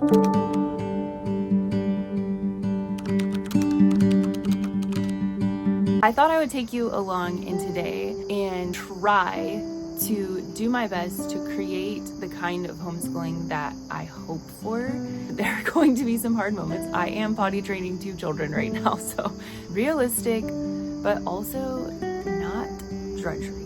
I thought I would take you along in today and try to do my best to create the kind of homeschooling that I hope for. There are going to be some hard moments. I am potty training 2 children right now, so realistic, but also not drudgery.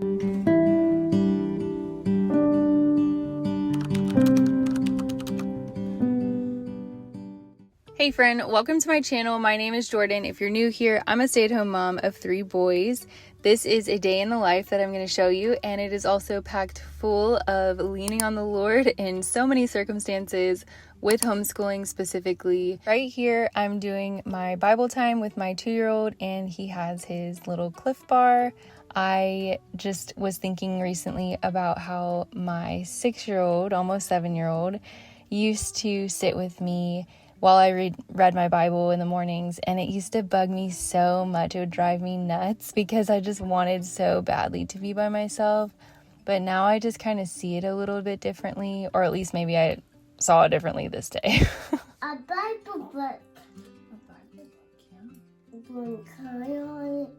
Hey friend, welcome to my channel. My name is Jordan. If you're new here, I'm a stay-at-home mom of 3 boys. This is a day in the life that I'm going to show you, and it is also packed full of leaning on the Lord in so many circumstances with homeschooling specifically. Right here, I'm doing my Bible time with my 2-year-old, and he has his little Cliff Bar. I just was thinking recently about how my 6-year-old, almost 7-year-old, used to sit with me while I read my Bible in the mornings, and it used to bug me so much. It would drive me nuts because I just wanted so badly to be by myself. But now I just kind of see it a little bit differently, or at least maybe I saw it differently this day. A Bible book. A Bible book, yeah. Don't cry on it.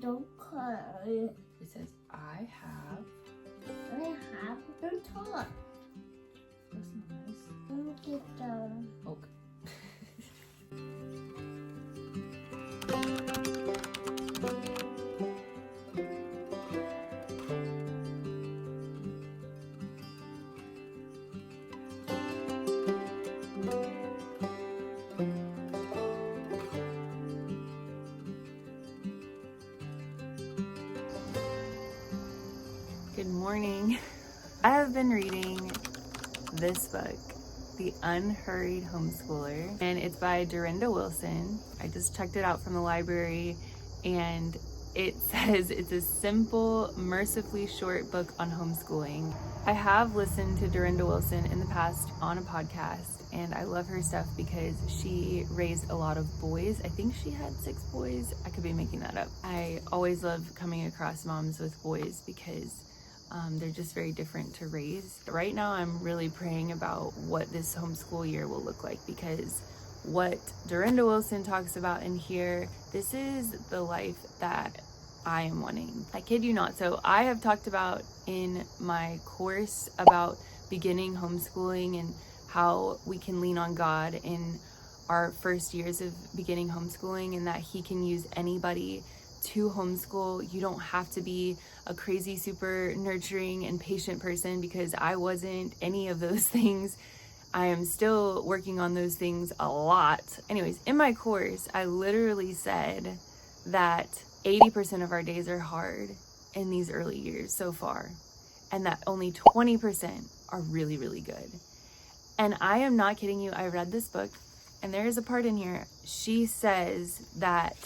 Don't cry on it. It says, I have. Don't talk. That's nice. Don't get down. Okay. Good morning. I have been reading this book, The Unhurried Homeschooler, and it's by Durenda Wilson. I just checked it out from the library, and it says it's a simple, mercifully short book on homeschooling. I have listened to Durenda Wilson in the past on a podcast, and I love her stuff because she raised a lot of boys. I think she had 6 boys. I could be making that up. I always love coming across moms with boys because they're just very different to raise. Right now, I'm really praying about what this homeschool year will look like, because what Durenda Wilson talks about in here, this is the life that I am wanting. I kid you not. So I have talked about in my course about beginning homeschooling and how we can lean on God in our first years of beginning homeschooling, and that He can use anybody to homeschool. You don't have to be a crazy, super nurturing and patient person, because I wasn't any of those things. I am still working on those things a lot. Anyways, in my course, I literally said that 80% of our days are hard in these early years so far, and that only 20% are really, really good. And I am not kidding you. I read this book, and there is a part in here. She says that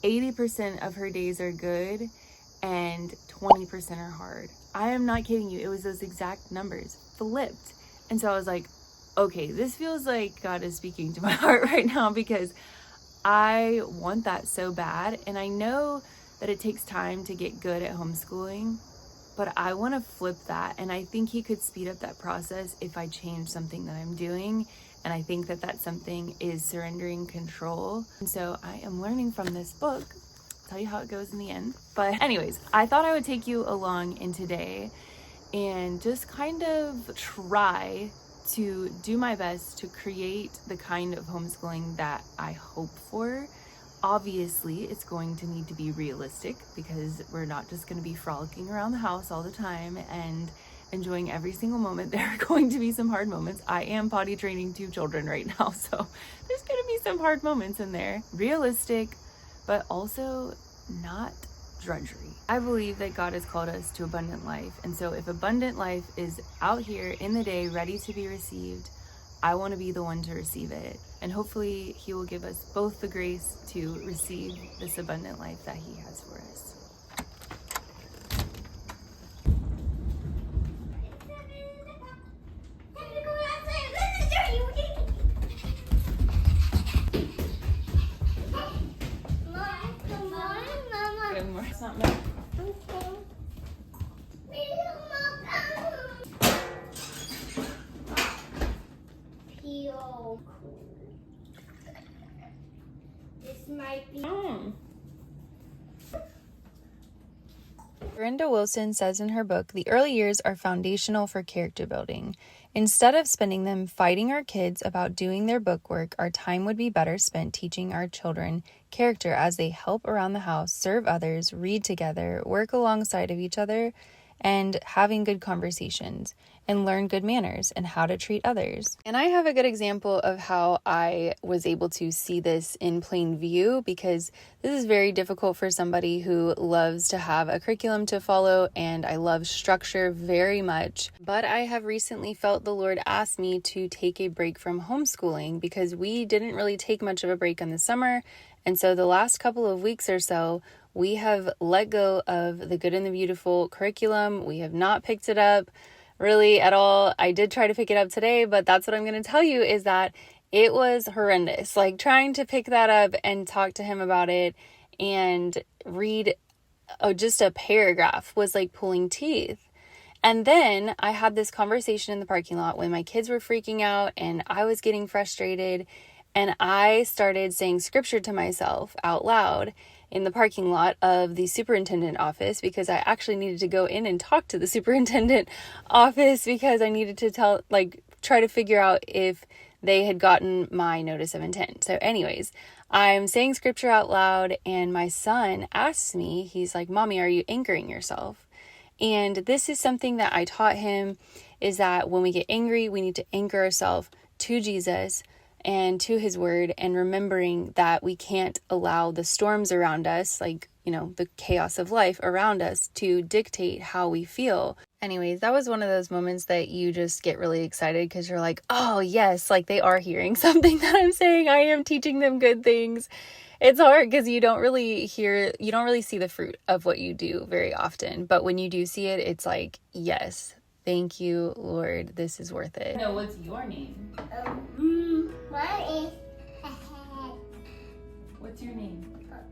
80% of her days are good and 20% are hard. I am not kidding you. It was those exact numbers flipped. And so I was like, okay, this feels like God is speaking to my heart right now, because I want that so bad. And I know that it takes time to get good at homeschooling, but I want to flip that. And I think He could speed up that process if I change something that I'm doing. And I think that that something is surrendering control. And so I am learning from this book. I'll tell you how it goes in the end. But anyways, I thought I would take you along in today and just kind of try to do my best to create the kind of homeschooling that I hope for. Obviously, it's going to need to be realistic, because we're not just going to be frolicking around the house all the time and enjoying every single moment. There are going to be some hard moments. I am potty training 2 children right now, so there's going to be some hard moments in there. Realistic, but also not drudgery. I believe that God has called us to abundant life, and so if abundant life is out here in the day ready to be received, I want to be the one to receive it. And hopefully He will give us both the grace to receive this abundant life that He has for us. It's not meant. Peel so cool. This might be. Durenda Wilson says in her book, the early years are foundational for character building. Instead of spending them fighting our kids about doing their book work, our time would be better spent teaching our children character as they help around the house, serve others, read together, work alongside of each other, and having good conversations, and learn good manners and how to treat others. And I have a good example of how I was able to see this in plain view, because this is very difficult for somebody who loves to have a curriculum to follow, and I love structure very much. But I have recently felt the Lord ask me to take a break from homeschooling, because we didn't really take much of a break in the summer. And so the last couple of weeks or so, we have let go of the Good and the Beautiful curriculum. We have not picked it up really at all. I did try to pick it up today, but that's what I'm going to tell you is that it was horrendous. Like trying to pick that up and talk to him about it and read just a paragraph was like pulling teeth. And then I had this conversation in the parking lot when my kids were freaking out and I was getting frustrated, and I started saying scripture to myself out loud in the parking lot of the superintendent office, because I actually needed to go in and talk to the superintendent office because I needed to try to figure out if they had gotten my notice of intent. So anyways, I'm saying scripture out loud, and my son asks me, he's like, "Mommy, are you anchoring yourself?" And this is something that I taught him, is that when we get angry, we need to anchor ourselves to Jesus and to his word, and remembering that we can't allow the storms around us, like, the chaos of life around us, to dictate how we feel. Anyways, that was one of those moments that you just get really excited because you're like, oh yes, like they are hearing something that I'm saying. I am teaching them good things. It's hard because you don't really see the fruit of what you do very often. But when you do see it, it's like, yes, thank you, Lord. This is worth it. No, what's your name? Mine is What's your name?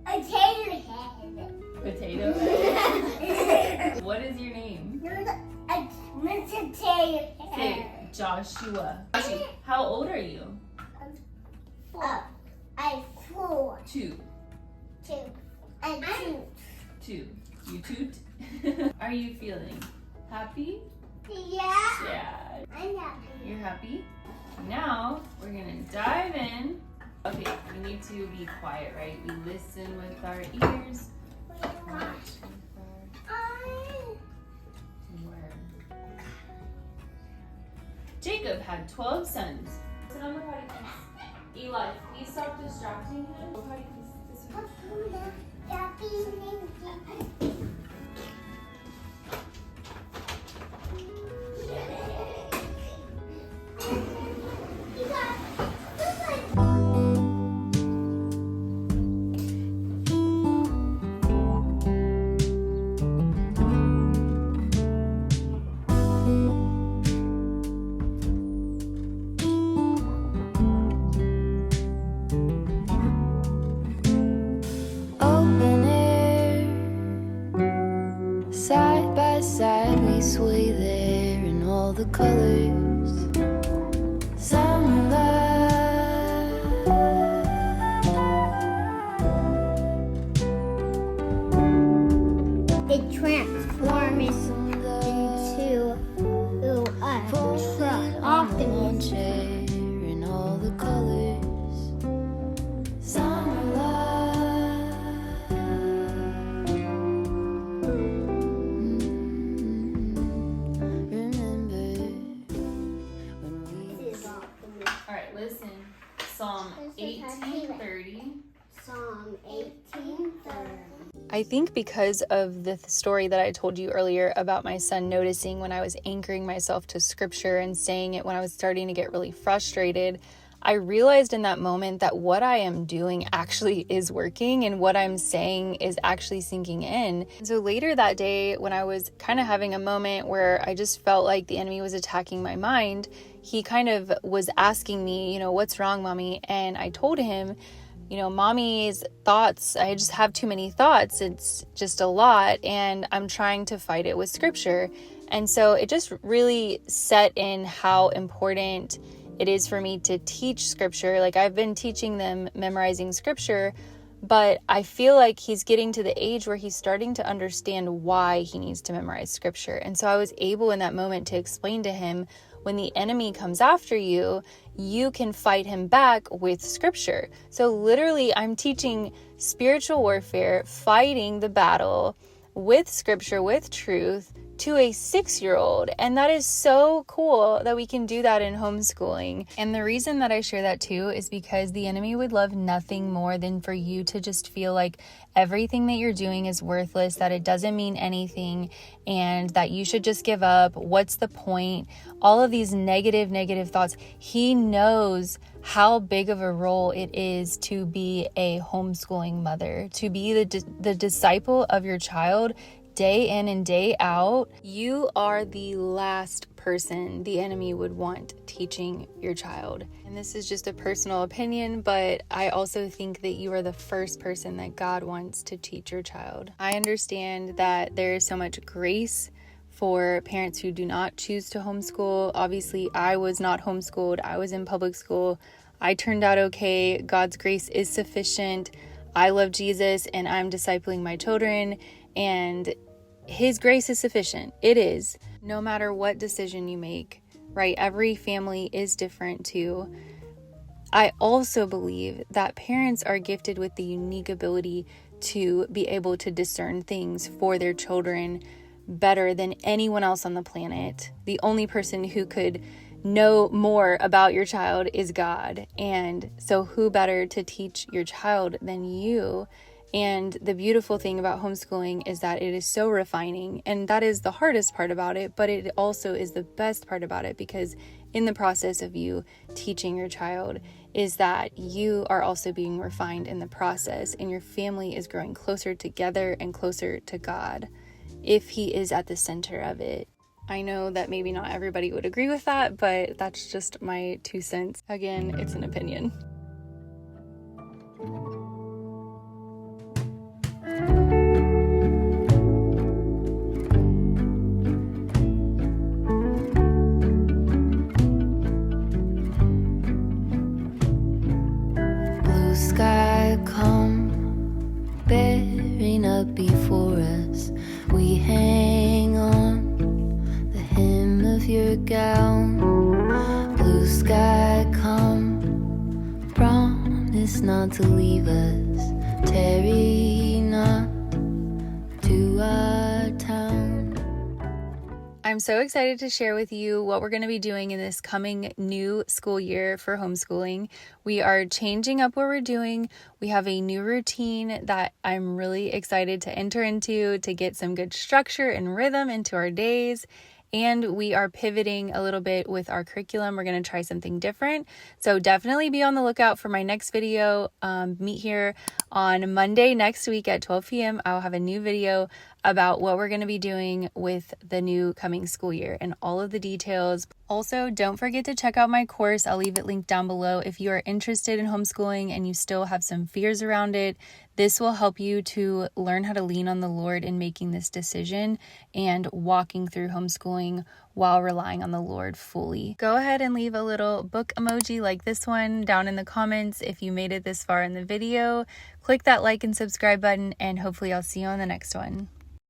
Potato Head. Potato Head. What is your name? Potato Head. Say Joshua. How old are you? I'm 4. 2. 2. And 2. 2. You toot? Are you feeling happy? Yeah. Yeah. I'm happy. You're happy? Now we're gonna dive in. Okay, we need to be quiet, right? We listen with our ears. Watch with our word. Jacob had 12 sons. Sit on the potty, please. Eli, please stop distracting him. Potty, please. This way. Open air, side by side we sway there in all the colors. Summer love, It transforms into a truck. Optimus. chair in all the colors. Summer love. Remember when we This is Optimus. All right, listen. Psalm 18:30. Psalm 18:30. I think because of the story that I told you earlier about my son noticing when I was anchoring myself to scripture and saying it when I was starting to get really frustrated, I realized in that moment that what I am doing actually is working and what I'm saying is actually sinking in. And so later that day, when I was kind of having a moment where I just felt like the enemy was attacking my mind, he kind of was asking me, what's wrong, Mommy? And I told him, Mommy's thoughts, I just have too many thoughts. It's just a lot, and I'm trying to fight it with scripture. And so it just really set in how important it is for me to teach scripture. Like, I've been teaching them memorizing scripture, but I feel like he's getting to the age where he's starting to understand why he needs to memorize scripture. And so I was able in that moment to explain to him, when the enemy comes after you, you can fight him back with scripture. So literally, I'm teaching spiritual warfare, fighting the battle with scripture, with truth, to a 6-year-old. And that is so cool that we can do that in homeschooling. And the reason that I share that too is because the enemy would love nothing more than for you to just feel like everything that you're doing is worthless, that it doesn't mean anything, and that you should just give up. What's the point? All of these negative thoughts. He knows how big of a role it is to be a homeschooling mother, to be the disciple of your child day in and day out. You are the last person the enemy would want teaching your child. And this is just a personal opinion, but I also think that you are the first person that God wants to teach your child. I understand that there is so much grace for parents who do not choose to homeschool. Obviously, I was not homeschooled. I was in public school. I turned out okay. God's grace is sufficient. I love Jesus and I'm discipling my children, and his grace is sufficient. It is. No matter what decision you make, right? Every family is different too. I also believe that parents are gifted with the unique ability to be able to discern things for their children better than anyone else on the planet. The only person who could know more about your child is God. And so who better to teach your child than you? And the beautiful thing about homeschooling is that it is so refining, and that is the hardest part about it, but it also is the best part about it, because in the process of you teaching your child is that you are also being refined in the process, and your family is growing closer together and closer to God if he is at the center of it. I know that maybe not everybody would agree with that, but that's just my 2 cents. Again, it's an opinion. Blue sky come bearing up before us. We hang on the hem of your gown. Blue sky come, promise not to leave us. Tarry not to our town. I'm so excited to share with you what we're going to be doing in this coming new school year for homeschooling. We are changing up what we're doing. We have a new routine that I'm really excited to enter into, to get some good structure and rhythm into our days. And we are pivoting a little bit with our curriculum. We're going to try something different. So definitely be on the lookout for my next video. Meet here on Monday next week at 12 p.m. I'll have a new video about what we're going to be doing with the new coming school year and all of the details. Also, don't forget to check out my course. I'll leave it linked down below. If you are interested in homeschooling and you still have some fears around it, this will help you to learn how to lean on the Lord in making this decision and walking through homeschooling while relying on the Lord fully. Go ahead and leave a little book emoji like this one down in the comments if you made it this far in the video. Click that like and subscribe button, and hopefully I'll see you on the next one.